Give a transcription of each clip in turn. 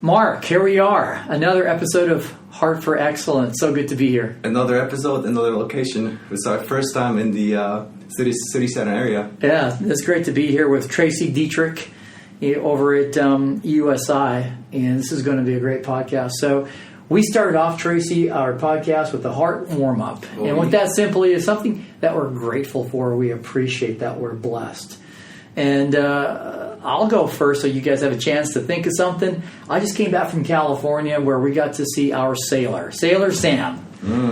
Mark, here we are. Another episode of Heart for Excellence. So good to be here. Another episode, another location. It's our first time in the city center area. Yeah, it's great to be here with Tracy Dieterich over at USI. And this is going to be a great podcast. So we started off, Tracy, our podcast with the heart warm-up. And what that simply is something that we're grateful for. We appreciate that we're blessed. And I'll go first so you guys have a chance to think of something. I just came back from California where we got to see our Sailor Sam,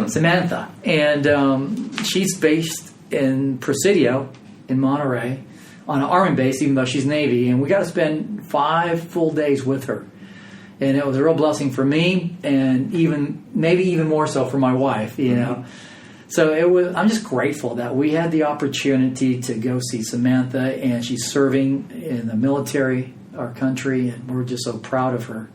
Samantha. And she's based in Presidio in Monterey on an Army base, even though she's Navy. And we got to spend 5 full days with her. And it was a real blessing for me and maybe even more so for my wife, you know. So I'm just grateful that we had the opportunity to go see Samantha, and she's serving in the military, our country, and we're just so proud of her.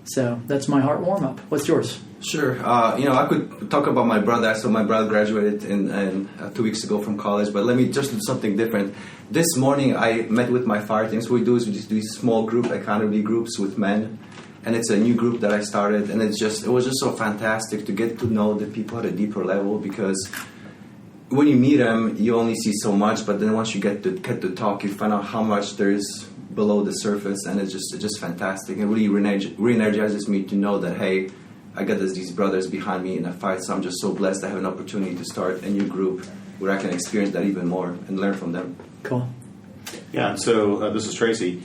So that's my heart warm-up. What's yours? Sure. I could talk about my brother. So my brother graduated 2 weeks ago from college, but let me just do something different. This morning I met with my fire team. So what we do is we just do these small group accountability groups with men. And it's a new group that I started, and it was just so fantastic to get to know the people at a deeper level, because when you meet them, you only see so much, but then once you get to talk, you find out how much there is below the surface, and it's just fantastic. It really re-energizes me to know that, hey, I got these brothers behind me in a fight, so I'm just so blessed to have an opportunity to start a new group where I can experience that even more and learn from them. Cool. Yeah, so this is Tracy.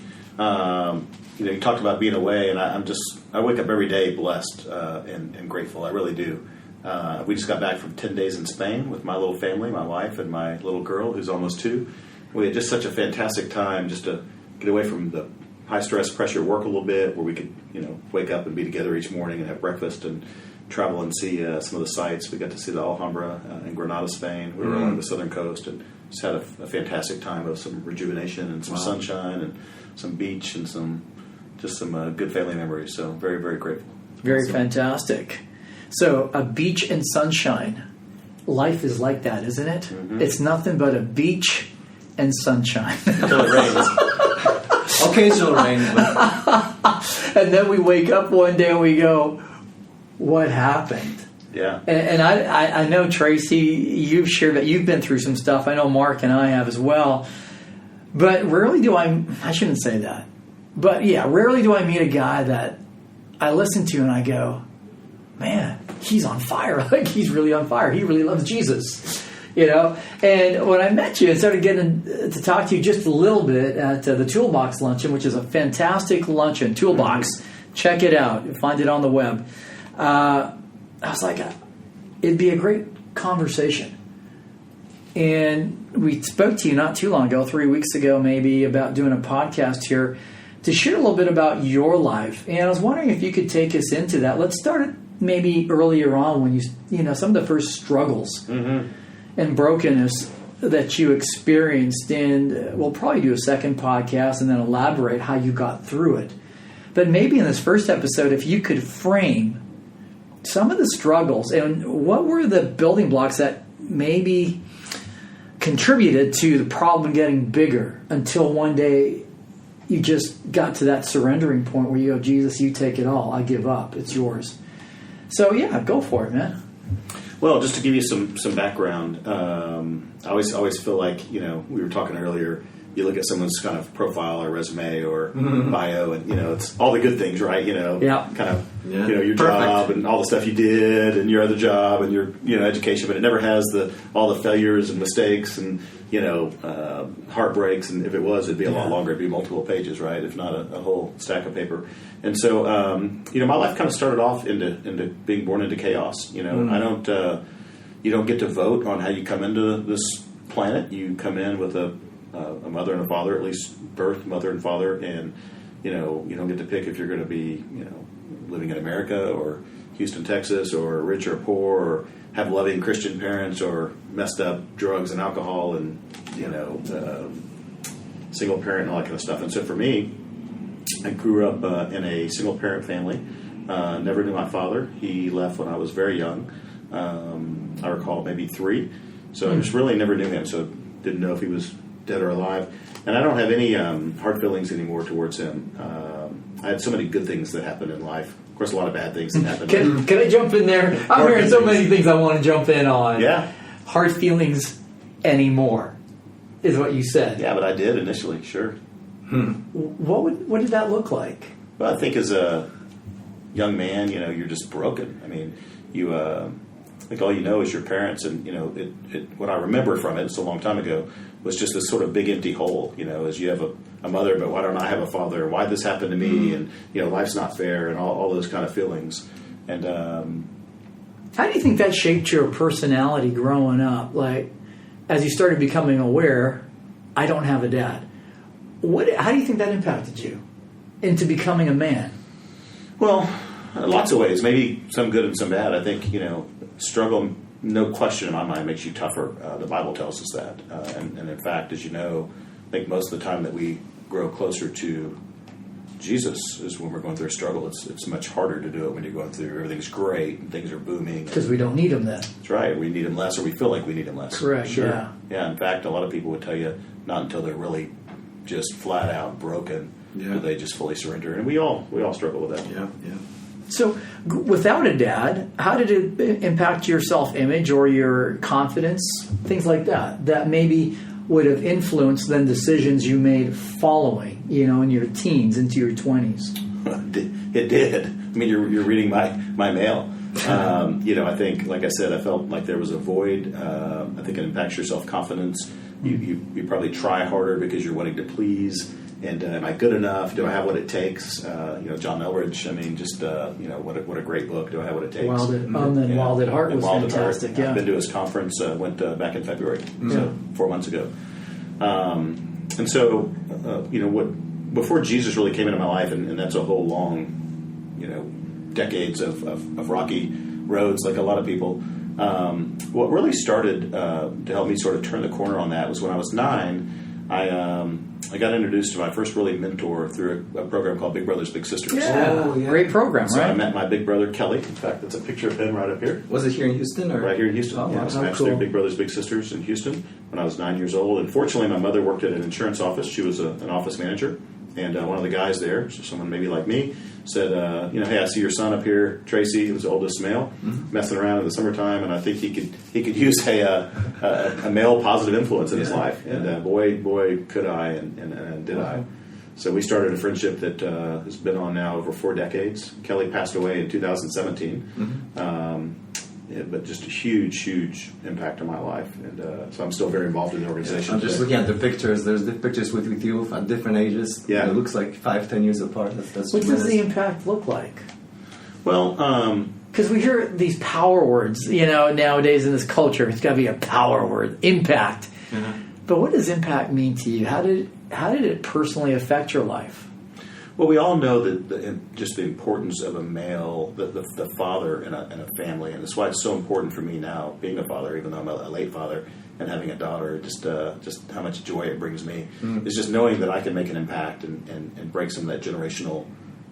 You talked about being away, and I wake up every day blessed and grateful. I really do. We just got back from 10 days in Spain with my little family, my wife and my little girl who's almost 2. We had just such a fantastic time just to get away from the high stress pressure work a little bit, where we could wake up and be together each morning and have breakfast and travel and see some of the sites. We got to see the Alhambra in Granada, Spain. We were along the southern coast and just had a fantastic time of some rejuvenation and some sunshine and some beach and some good family memories. So very, very grateful. Very fantastic. So a beach and sunshine. Life is like that, isn't it? Mm-hmm. It's nothing but a beach and sunshine. Until it rains. Occasional rain. And then we wake up one day and we go, what happened? Yeah. And I know, Tracy, you've shared that you've been through some stuff. I know Mark and I have as well. But rarely do I shouldn't say that. But yeah, rarely do I meet a guy that I listen to and I go, man, he's on fire. Like, he's really on fire. He really loves Jesus, And when I met you and started getting to talk to you just a little bit at the Toolbox Luncheon, which is a fantastic luncheon, Toolbox, check it out. You'll find it on the web. I was like, it'd be a great conversation. And we spoke to you not too long ago, 3 weeks ago maybe, about doing a podcast here to share a little bit about your life. And I was wondering if you could take us into that. Let's start maybe earlier on when some of the first struggles and brokenness that you experienced. And we'll probably do a second podcast and then elaborate how you got through it. But maybe in this first episode, if you could frame some of the struggles and what were the building blocks that maybe contributed to the problem getting bigger until one day you just got to that surrendering point where you go, Jesus, you take it all. I give up. It's yours. So, yeah, go for it, man. Well, just to give you some background, I always feel like, we were talking earlier, you look at someone's kind of profile or resume or bio, and it's all the good things, right? Your Perfect. job and all the stuff you did, and your other job and your education, but it never has all the failures and mistakes and heartbreaks. And if it was, it'd be a lot longer. It'd be multiple pages, right? If not a whole stack of paper. And so, my life kind of started off into being born into chaos. I don't. You don't get to vote on how you come into this planet. You come in with a mother and a father, at least birth mother and father, and you don't get to pick if you're going to be living in America or Houston, Texas, or rich or poor, or have loving Christian parents, or messed up drugs and alcohol, and single parent and all that kind of stuff. And so for me, I grew up in a single parent family. Never knew my father. He left when I was very young. I recall maybe 3. So I just really never knew him. So didn't know if he was dead or alive. And I don't have any hard feelings anymore towards him. I had so many good things that happened in life. Of course, a lot of bad things that happened. Can I jump in there? I'm hearing so many things I want to jump in on. Yeah. Hard feelings anymore is what you said. Yeah, but I did initially, sure. What did that look like? Well, I think as a young man, you're just broken. I mean, you I think all you know is your parents, and what I remember from it, it's a long time ago, was just this sort of big empty hole. As you have a mother, but why don't I have a father? Why did this happen to me? And life's not fair, and all those kind of feelings. And how do you think that shaped your personality growing up? Like, as you started becoming aware, I don't have a dad. How do you think that impacted you into becoming a man? Well, lots of ways. Maybe some good and some bad. I think, struggle, no question in my mind, makes you tougher. The Bible tells us that. And in fact, as you know, I think most of the time that we grow closer to Jesus is when we're going through a struggle. It's much harder to do it when you're going through everything's great and things are booming. Because we don't need him then. That's right. We need him less, or we feel like we need him less. Correct, sure. yeah. Yeah, in fact, a lot of people would tell you not until they're really just flat out broken do they just fully surrender. And we all struggle with that. Yeah. So, without a dad, how did it impact your self-image or your confidence, things like that, that maybe would have influenced then decisions you made following, in your teens, into your 20s? It did. I mean, you're reading my mail. I think, like I said, I felt like there was a void. I think it impacts your self-confidence. You probably try harder because you're wanting to please. And am I good enough? Do I have what it takes? John Elridge. I mean, just what a great book. Do I have what it takes? Wild at Heart was fantastic. Yeah, I've been to his conference. Went back in February, so 4 months ago. And so, before Jesus really came into my life, and that's a whole long, decades of rocky roads, like a lot of people. What really started to help me sort of turn the corner on that was when I was 9. I got introduced to my first really mentor through a program called Big Brothers Big Sisters. Yeah, great program, so right? I met my big brother Kelly. In fact, that's a picture of him right up here. Was it here in Houston? Or? Right here in Houston. Oh, I was matched through Big Brothers Big Sisters in Houston when I was 9 years old. And fortunately, my mother worked at an insurance office. She was an office manager. And one of the guys there, so someone maybe like me, said, hey, I see your son up here, Tracy, who's the oldest male, messing around in the summertime, and I think he could use a male positive influence in his life. And boy, could I, and did I. So we started a friendship that has been on now over 4 decades. Kelly passed away in 2017. But just a huge impact on my life, and so I'm still very involved in the organization. I'm just looking at the pictures. There's the pictures with you at different ages. Yeah, it looks like 5-10 years apart. That's what does the impact look like? Well, because we hear these power words, nowadays in this culture, it's got to be a power word, impact. But what does impact mean to you? How did it personally affect your life? Well, we all know that just the importance of a male, the father in a family, and that's why it's so important for me now, being a father, even though I'm a late father, and having a daughter, just how much joy it brings me. Is just knowing that I can make an impact and break some of that generational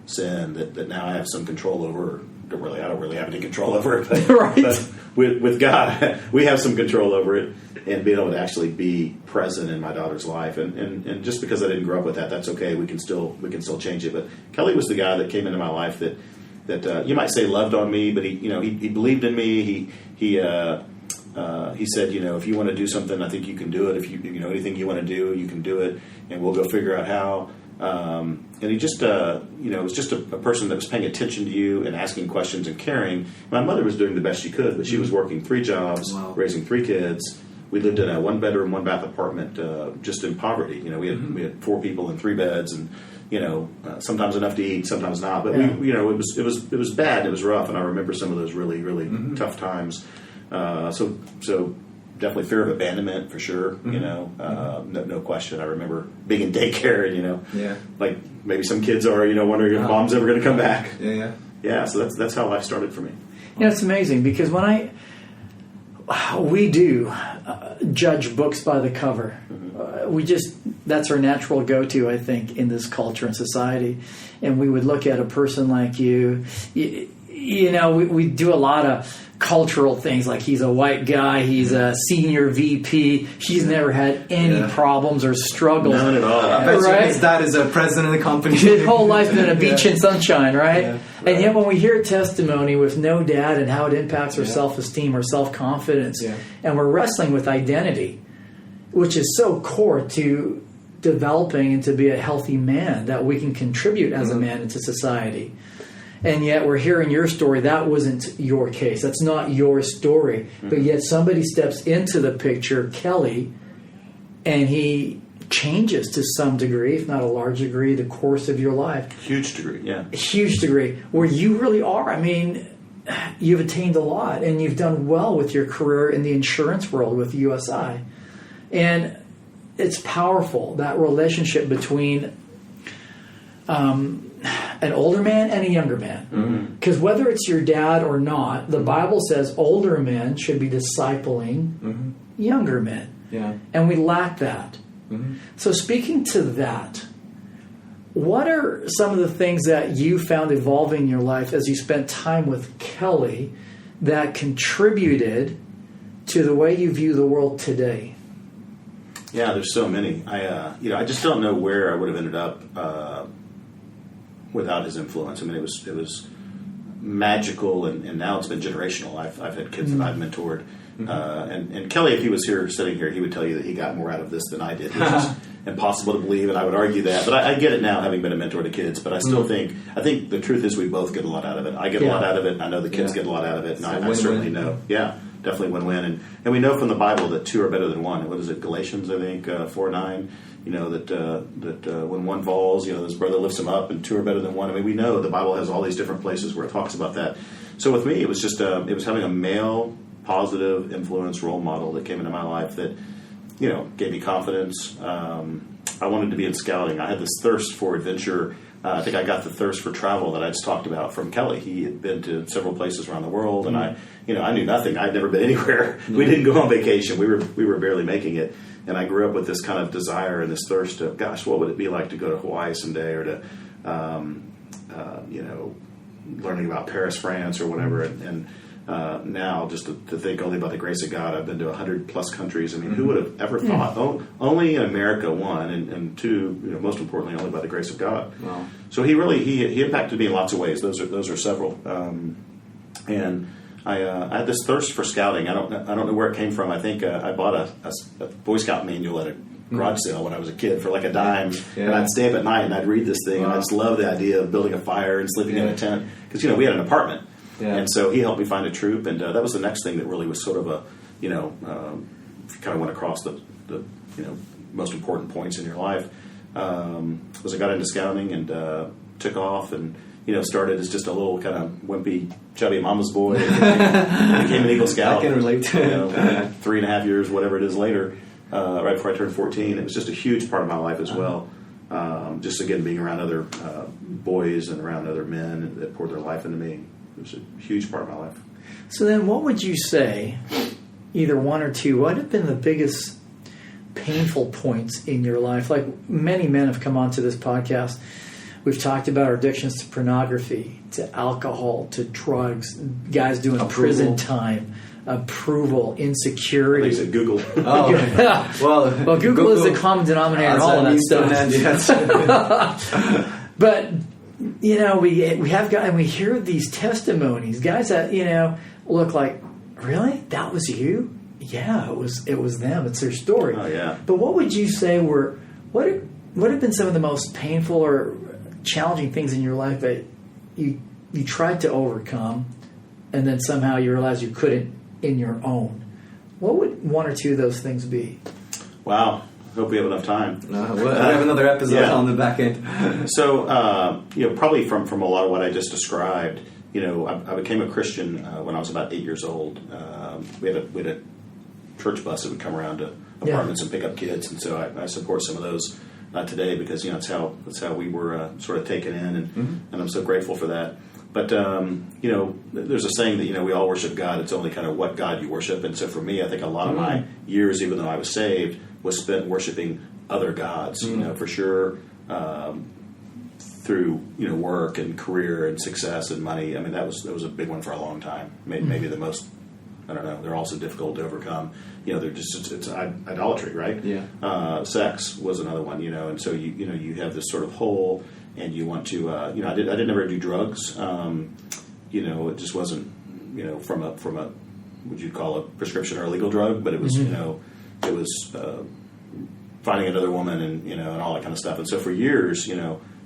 sin that now I have some control over. I don't really have any control over it, but, right. But with God, we have some control over it, and being able to actually be present in my daughter's life, and just because I didn't grow up with that, that's okay. We can still change it. But Kelly was the guy that came into my life that you might say loved on me, but he believed in me. He said, if you want to do something, I think you can do it. If you anything you want to do, you can do it, and we'll go figure out how. And he just, was just a person that was paying attention to you and asking questions and caring. My mother was doing the best she could, but she was working 3 jobs, raising 3 kids. We lived in a 1-bedroom, 1-bath apartment, just in poverty. We had 4 people in 3 beds, and sometimes enough to eat, sometimes not. But it was bad. It was rough, and I remember some of those really tough times. So definitely fear of abandonment for sure. No question. I remember being in daycare, and like maybe some kids are, wondering if mom's ever going to come back. Yeah. So that's how life started for me. It's amazing because when we do judge books by the cover. That's our natural go-to, I think, in this culture and society. And we would look at a person like you. we do a lot of cultural things, like he's a white guy, he's a senior VP, he's never had any problems or struggles. None at all. I bet Right? his dad is a president of the company. His whole life's been a beach and sunshine, right? Yeah, And yet when we hear a testimony with no dad and how it impacts our self-esteem or self-confidence, and we're wrestling with identity, which is so core to developing and to be a healthy man, that we can contribute as a man into society. And yet we're hearing your story. That wasn't your case. That's not your story. But yet somebody steps into the picture, Kelly, and he changes to some degree, if not a large degree, the course of your life. Huge degree, yeah. A huge degree. Where you really are. I mean, you've attained a lot, and you've done well with your career in the insurance world with USI. And it's powerful, that relationship between an older man and a younger man. Because whether it's your dad or not, the Bible says older men should be discipling younger men. Yeah. And we lack that. So speaking to that, what are some of the things that you found evolving in your life as you spent time with Kelly that contributed to the way you view the world today? Yeah, there's so many. I just don't know where I would have ended up without his influence. I mean, it was magical, and now it's been generational. I've had kids that I've mentored, and Kelly, if he was sitting here, he would tell you that he got more out of this than I did, which is impossible to believe, and I would argue that. But I get it now, having been a mentor to kids. But I still think the truth is we both get a lot out of it. I get a lot out of it, and I know the kids get a lot out of it, and I certainly know. Yeah. Definitely win-win, and we know from the Bible that two are better than one. What is it, Galatians? I think 4:9. That when one falls, his brother lifts him up, and two are better than one. I mean, we know the Bible has all these different places where it talks about that. So with me, it was just it was having a male positive influence role model that came into my life that gave me confidence. I wanted to be in scouting. I had this thirst for adventure. I think I got the thirst for travel that I just talked about from Kelly. He had been to several places around the world, and I knew nothing. I'd never been anywhere. We didn't go on vacation. We were barely making it. And I grew up with this kind of desire and this thirst of, gosh, what would it be like to go to Hawaii someday, or to, learning about Paris, France, or whatever. And now, just to think only about the grace of God, I've been to 100+ countries. I mean, who would have ever thought? Only in America, one, and two, most importantly, only by the grace of God. Wow. So he impacted me in lots of ways. Those are several. And I had this thirst for scouting. I don't know where it came from. I think I bought a Boy Scout manual at a garage sale when I was a kid for like a dime, and I'd stay up at night and I'd read this thing, and I just loved the idea of building a fire and sleeping in a tent, because we had an apartment, and so he helped me find a troop, and that was the next thing that really was sort of a kind of went across the most important points in your life. Was I got into scouting and took off and started as just a little kind of wimpy, chubby mama's boy, and became an Eagle Scout. I can relate to 3.5 years, whatever it is later, right before I turned 14. It was just a huge part of my life as well. Just again, being around other boys and around other men that poured their life into me. It was a huge part of my life. So then what would you say, either one or two, what have been the biggest painful points in your life? Like many men have come onto this podcast. We've talked about our addictions to pornography, to alcohol, to drugs, guys doing prison time, approval, insecurity. They said Google. Oh, well, Google is the common denominator in all of that stuff. But we have guys, and we hear these testimonies, guys that look like, really, that was you? Yeah, it was them. It's their story. Oh yeah. But what would you say what have been some of the most painful or challenging things in your life that you tried to overcome, and then somehow you realized you couldn't in your own? What would one or two of those things be? Wow. Hope we have enough time. We have another episode on the back end. So, probably from a lot of what I just described, I became a Christian when I was about 8 years old. We had a church bus that would come around to apartments and pick up kids, and so I support some of those today, because that's how we were sort of taken in, and I'm so grateful for that. But there's a saying that we all worship God. It's only kind of what God you worship, and so for me, I think a lot of my years, even though I was saved, was spent worshiping other gods. For sure, through work and career and success and money. I mean, that was a big one for a long time. Maybe the most. I don't know. They're also difficult to overcome. They're just it's idolatry, right? Yeah. Sex was another one. And so you have this sort of hole, and you want to. I didn't ever do drugs. It just wasn't. From a would you call a prescription or a legal drug, but it was it was finding another woman and all that kind of stuff. And so for years,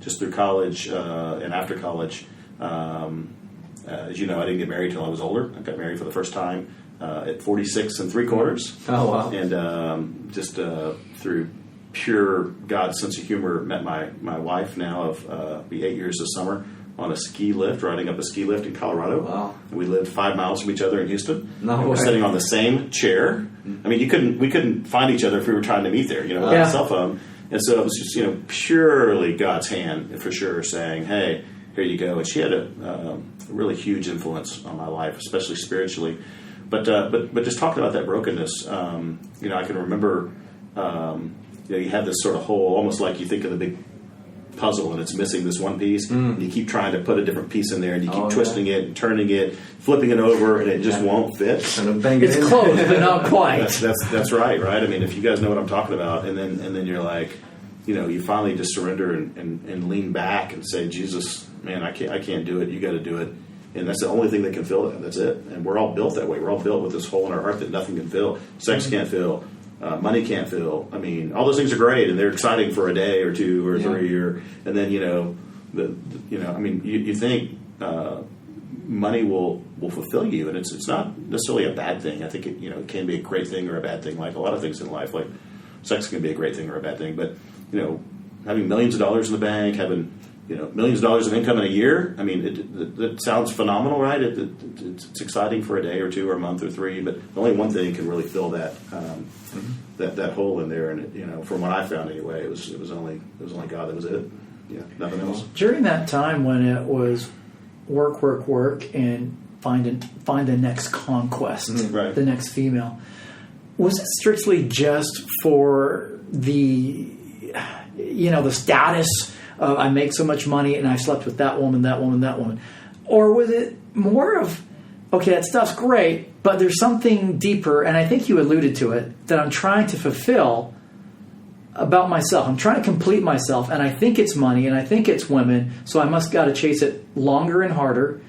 just through college and after college, as you know, I didn't get married until I was older. I got married for the first time at 46 3/4. Oh wow! And just through pure God's sense of humor, met my wife now of be 8 years this summer. On a ski lift, riding up a ski lift in Colorado. Wow! And we lived 5 miles from each other in Houston. No and we're way. sitting on the same chair. I mean, we couldn't find each other if we were trying to meet there, without a cell phone. And so it was just, purely God's hand for sure, saying, "Hey, here you go." And she had a really huge influence on my life, especially spiritually. But just talking about that brokenness, I can remember, you have this sort of hole, almost like you think of the big puzzle and it's missing this one piece, and you keep trying to put a different piece in there, and you keep twisting it and turning it, flipping it over, and it just won't fit. Kind of bang it It's in. close, but not quite. That's right. I mean, if you guys know what I'm talking about, and then you're like, you finally just surrender and lean back and say, Jesus, man, I can't do it. You got to do it. And that's the only thing that can fill it. That's it. And we're all built that way. We're all built with this hole in our heart that nothing can fill. Sex can't fill. Money can't fill. I mean, all those things are great and they're exciting for a day or two or 3 and then you think money will fulfill you, and it's not necessarily a bad thing. I think it can be a great thing or a bad thing, like a lot of things in life. Like sex can be a great thing or a bad thing, but having millions of dollars in the bank, having millions of dollars of income in a year. I mean, it sounds phenomenal, right? It's exciting for a day or two or a month or 3, but only one thing can really fill that that hole in there. And from what I found anyway, it was only God. That was it. Yeah, nothing else. During that time when it was work, and find the next conquest, Right. the next female, was it strictly just for the the status? I make so much money and I slept with that woman, or was it more of, okay, that stuff's great, but there's something deeper, and I think you alluded to it, that I'm trying to fulfill about myself. I'm trying to complete myself, and I think it's money, and I think it's women, so I must got to chase it longer and harder,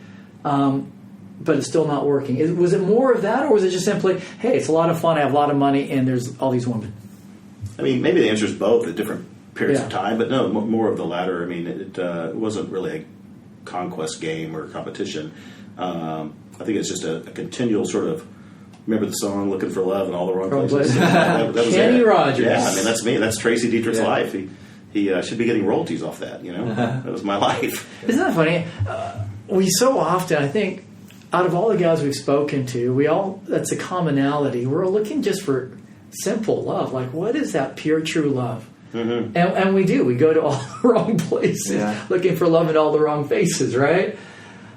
but it's still not working. Was it more of that, or was it just simply, hey, it's a lot of fun, I have a lot of money, and there's all these women? I mean, maybe the answer is both at different periods of Yeah. time, but no, more of the latter. I mean, it wasn't really a conquest game or competition. I think it's just a continual sort of, remember the song "Looking for Love" in all the wrong places? That was Kenny it. Rogers. Yeah, I mean that's me. That's Tracy Dieterich's Yeah. life. He should be getting royalties off that. That was my life. Isn't that funny? We so often, I think, out of all the guys we've spoken to, that's a commonality. We're looking just for simple love. Like, what is that pure, true love? Mm-hmm. And we do. We go to all the wrong places, looking for love in all the wrong faces, right?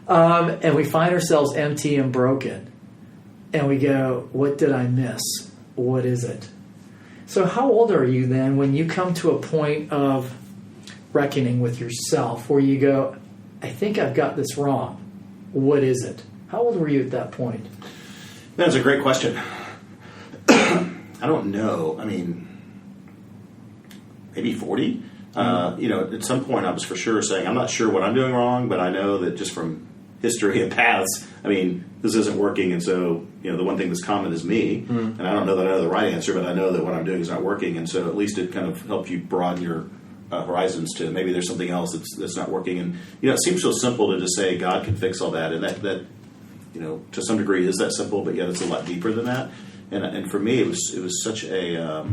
And we find ourselves empty and broken. And we go, what did I miss? What is it? So how old are you then when you come to a point of reckoning with yourself where you go, I think I've got this wrong. What is it? How old were you at that point? That's a great question. I don't know. I mean, maybe 40. At some point I was for sure saying, I'm not sure what I'm doing wrong, but I know that just from history and paths, I mean, this isn't working. And so, the one thing that's common is me. And I don't know that I know the right answer, but I know that what I'm doing is not working. And so at least it kind of helped you broaden your horizons to maybe there's something else that's not working. And, it seems so simple to just say God can fix all that. And that to some degree is that simple, but yet it's a lot deeper than that. And for me, it was such a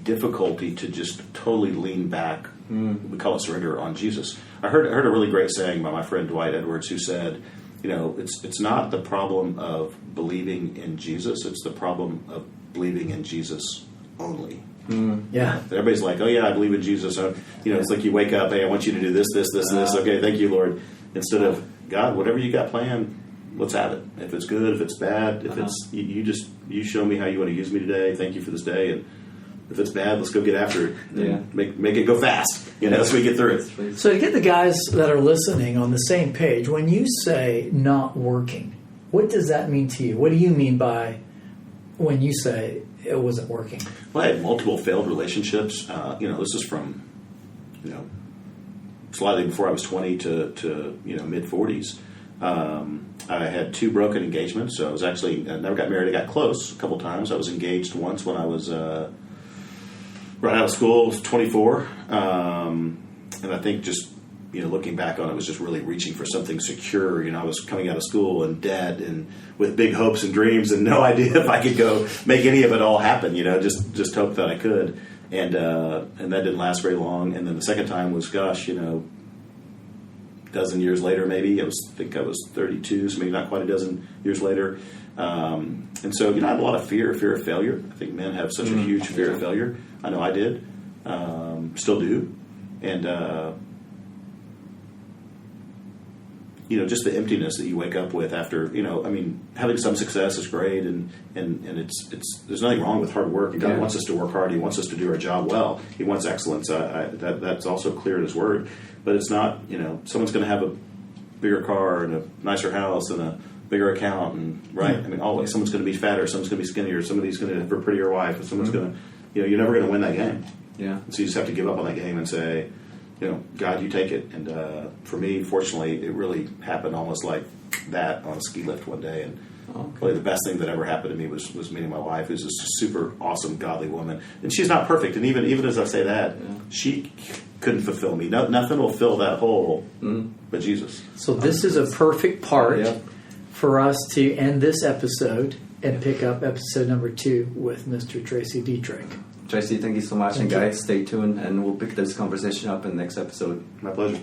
difficulty to just totally lean back. We call it surrender on Jesus. I heard a really great saying by my friend Dwight Edwards, who said, it's not the problem of believing in Jesus; it's the problem of believing in Jesus only. Yeah. Everybody's like, oh yeah, I believe in Jesus. It's like you wake up, hey, I want you to do this, this, this, and this. Okay, thank you, Lord. Instead of God, whatever you got planned, let's have it. If it's good, if it's bad, if it's you show me how you want to use me today. Thank you for this day, and if it's bad, let's go get after it. Yeah. Make it go fast, so we get through it. So to get the guys that are listening on the same page, when you say not working, what does that mean to you? What do you mean by when you say it wasn't working? Well, I had multiple failed relationships. This is from, slightly before I was 20 to mid 40s. I had 2 broken engagements. So I never got married. I got close a couple times. I was engaged once when I was right out of school. I was 24. And I think just, looking back on it, was just really reaching for something secure. I was coming out of school in debt and with big hopes and dreams and no idea if I could go make any of it all happen, just hope that I could. And that didn't last very long. And then the second time was, dozen years later, maybe. I think I was 32, so maybe not quite a dozen years later. And so, I had a lot of fear of failure. I think men have such a huge fear of failure. I know I did, still do. And, just the emptiness that you wake up with after, having some success is great, and it's there's nothing wrong with hard work. God wants us to work hard. He wants us to do our job well. He wants excellence. That's also clear in His Word. But it's not, someone's going to have a bigger car and a nicer house and a bigger account, and always someone's going to be fatter, someone's going to be skinnier, somebody's going to have a prettier wife, and someone's going to, you're never going to win that game. Yeah. So you just have to give up on that game and say, God, you take it. And for me, fortunately, it really happened almost like that on a ski lift one day. And probably the best thing that ever happened to me was meeting my wife, who's a super awesome, godly woman. And she's not perfect. And even as I say that, she couldn't fulfill me. Nothing will fill that hole but Jesus. So this is a perfect part for us to end this episode and pick up episode number 2 with Mr. Tracy Dieterich. Tracy, thank you so much. And guys, stay tuned and we'll pick this conversation up in the next episode. My pleasure.